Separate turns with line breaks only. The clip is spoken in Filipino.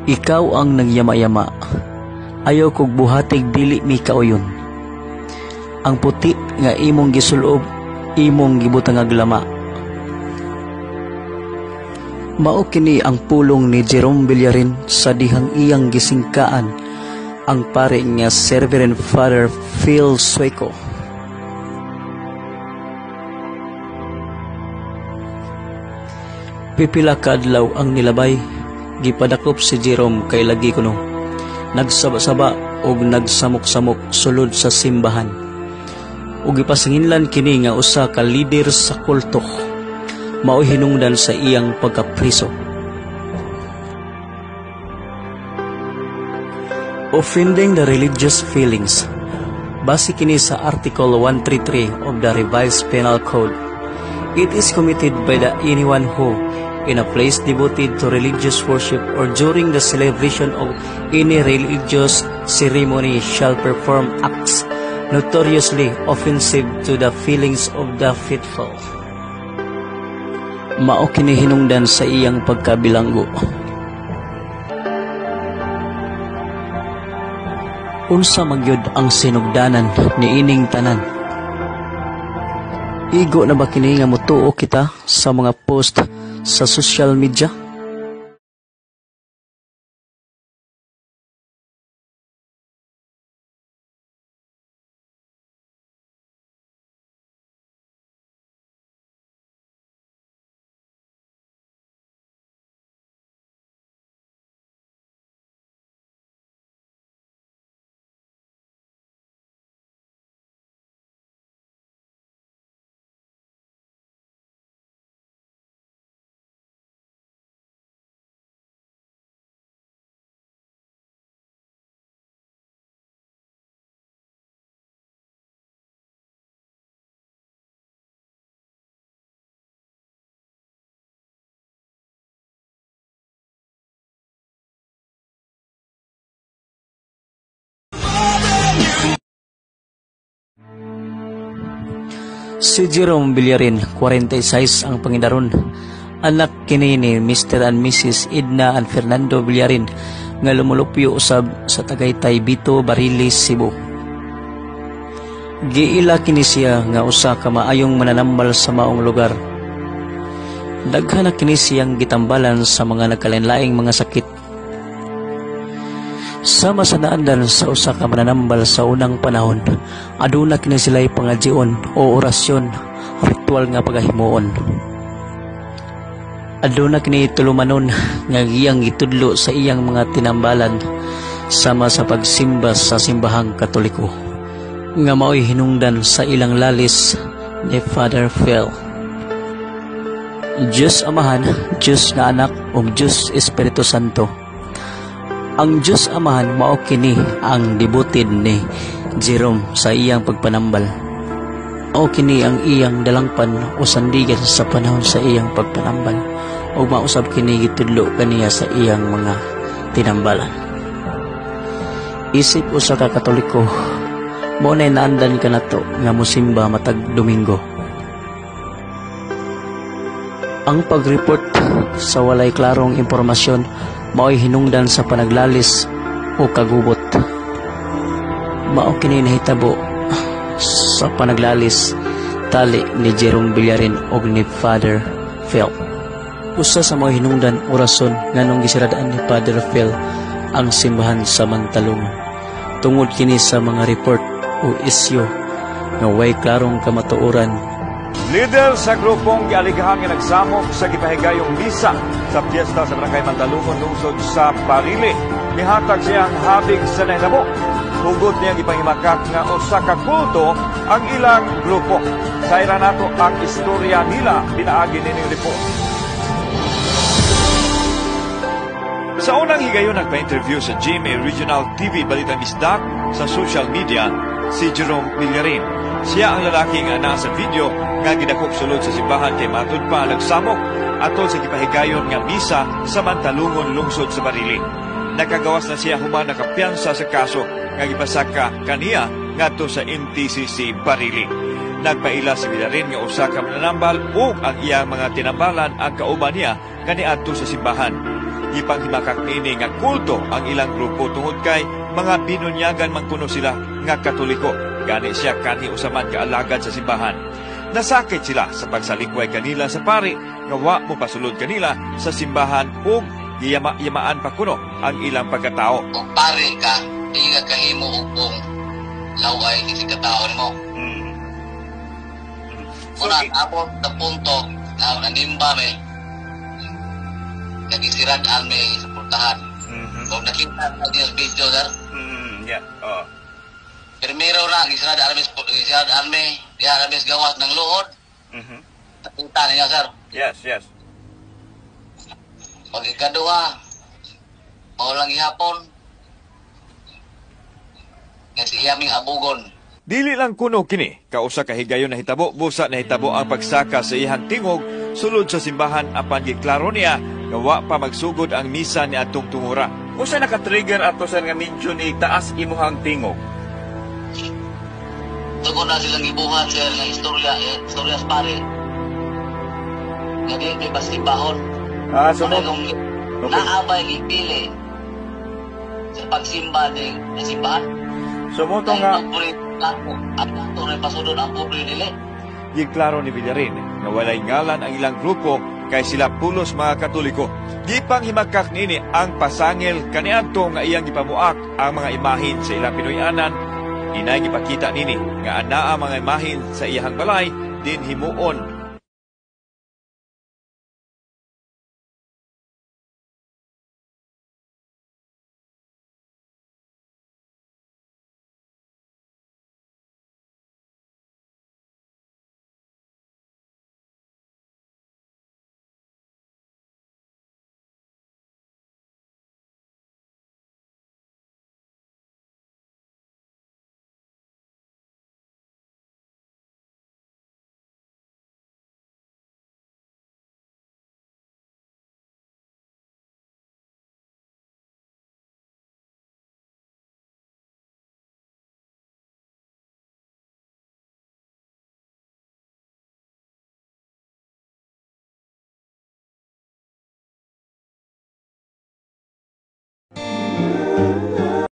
Ikaw ang nagyama-yama, ayaw kog buhatig dili mi kauyon. Ang puti nga imong gisulob, imong gibutang aglama. Mao kini ang pulong ni Jerome Villarin sa dihang iyang gisingkaan ang pare nga Reverend Father Phil Sueco. Pipila ka adlaw ang nilabay, gipadakop si Jerome kay lagi kuno. Nagsaba-saba og nagsamok-samok sulod sa simbahan. Ug gipasinginlan kini nga usa ka leader sa kulto. Mao hinungdan sa iyang pagkapriso. Offending the religious feelings. Base kini sa Article 133 of the Revised Penal Code. It is committed by anyone who, in a place devoted to religious worship or during the celebration of any religious ceremony, shall perform acts notoriously offensive to the feelings of the faithful. Mao kini hinungdan sa iyang pagkabilanggo. Unsa magyud ang sinugdanan ni ining tanan? Igo na ba kini nga motuo kita sa mga post sa social media? Si Jerome Villarin, 46 ang pangidaron. Anak kini ni Mr. and Mrs. Edna and Fernando Villarin nga lumulupyo usab sa Tagaytay, Bito, Barilis, Cebu. Giila kini siya nga usa ka maayong mananambal sa maong lugar. Daghan na kini siyang gitambalan sa mga nagkalainlaing mga sakit. Sama sa naandan sa usa ka mananambal sa unang panahon, aduna kini sila'y pangadyon o orasyon, ritual nga pagahimuon. Aduna kini tulumanon nga iyang gitudlo sa iyang mga tinambalan sama sa pagsimba sa simbahang Katoliko, nga mao'y hinungdan sa ilang lalis ni Father Phil. Diyos Amahan, Diyos na Anak ug Diyos Espiritu Santo. Ang Diyos Amahan mao kini ang debutid ni Jerome sa iyang pagpanambal. Mao kini ang iyang dalangpan o sandigan sa panahon sa iyang pagpanambal, o mausab kini gitudlo kaniya sa iyang mga tinambalan. Isip usa ka Katoliko, mo na naandan ka nato nga mosimba matag Domingo. Ang pag-report sa walay klarong impormasyon mao'y hinungdan sa panaglalis o kagubot. Mao kini nahitabo sa panaglalis tali ni Jerome Villarin o ni Father Phil. Usa sa mga hinungdan orason nganong gisiradaan ni Father Phil ang simbahan sa Mantalungan. Tungod kini sa mga report o isyu nga way klarong kamatuoran.
Leader sa grupong gialigahan nga nagsamok sa gipahigayong misa sa piyesta sa Barangay Mantalungan lungsod sa Barili. Mihatag siyang habig sa nahitabo. Hugot niya gipangimakak nga usa ka kulto ang ilang grupo. Sa ira nato ang istorya nila pinaagi nining report. Sa unang higayon nagpa-interview sa GMA Regional TV Balitang Isdak sa social media si Jerome Villarin. Siya ang lalaki nga nasa video nga gidakop sulod sa simbahan kay matud pa nagsamok atol sa gipahigayon nga misa sa Mantalungan lungsod sa Barili. Nakagawas na siya human nakapiyansa sa kaso nga gipasaka kaniya ngadto sa NTCC Barili. Nagpaila si Villarin nga usa ka mananambal ug ang iyang mga tinambalan ang kauban niya kaniadto sa simbahan. Gipanghimakak niini nga kulto ang ilang grupo tungod kay mga binunyagan man kuno sila nga Katoliko. Gani siya kanhi usaman kaalagad sa simbahan. Nasakit sila sa pagsalikway kanila sa pari nga wa mo pasulod kanila sa simbahan ug giyama-yamaan pa kuno ang ilang pagkatao.
Kung pare ka, di ka kahimo ug laway kasi katao mo. Una, abot na punto na nanimba may nagisirad-an may sa puntahan. Kung nakita na din sa video, sir.
Yeah.
Primero na, gisirad-an may diha na gawas ng luod. Nakita niya, sir.
Yes.
Pag ikaduha, maulang ihapon, nga si Iyaming Abugon.
Dili lang kuno kini, kausa ka higayon na hitabo, busa na hitabo ang pagsaka sa ihang tingog sulod sa simbahan apan giklaro niya nga wa pa magsugod ang misa ni atong tungura.
Usa naka-trigger ato sa nga medyo ni taas imuhang tingog.
Tugon na silang ibuhat, sir, nga istorya sa pare. Nga di may basibahon.
Sunod.
Naabay ipili sa pagsimba ng simbahan.
Sumuto nga.
Ang nato rin pasudod ang pobre nila.
Giklaro ni Villarin na walay ngalan ang ilang grupo kay sila pulos mga Katoliko. Gipang himakak nini ang pasangil kaniadto nga iyang gipamuak ang mga imahin sa ilang Pinoyanan. Inay gipakita nini nga anaa mga imahin sa iyang balay din himuon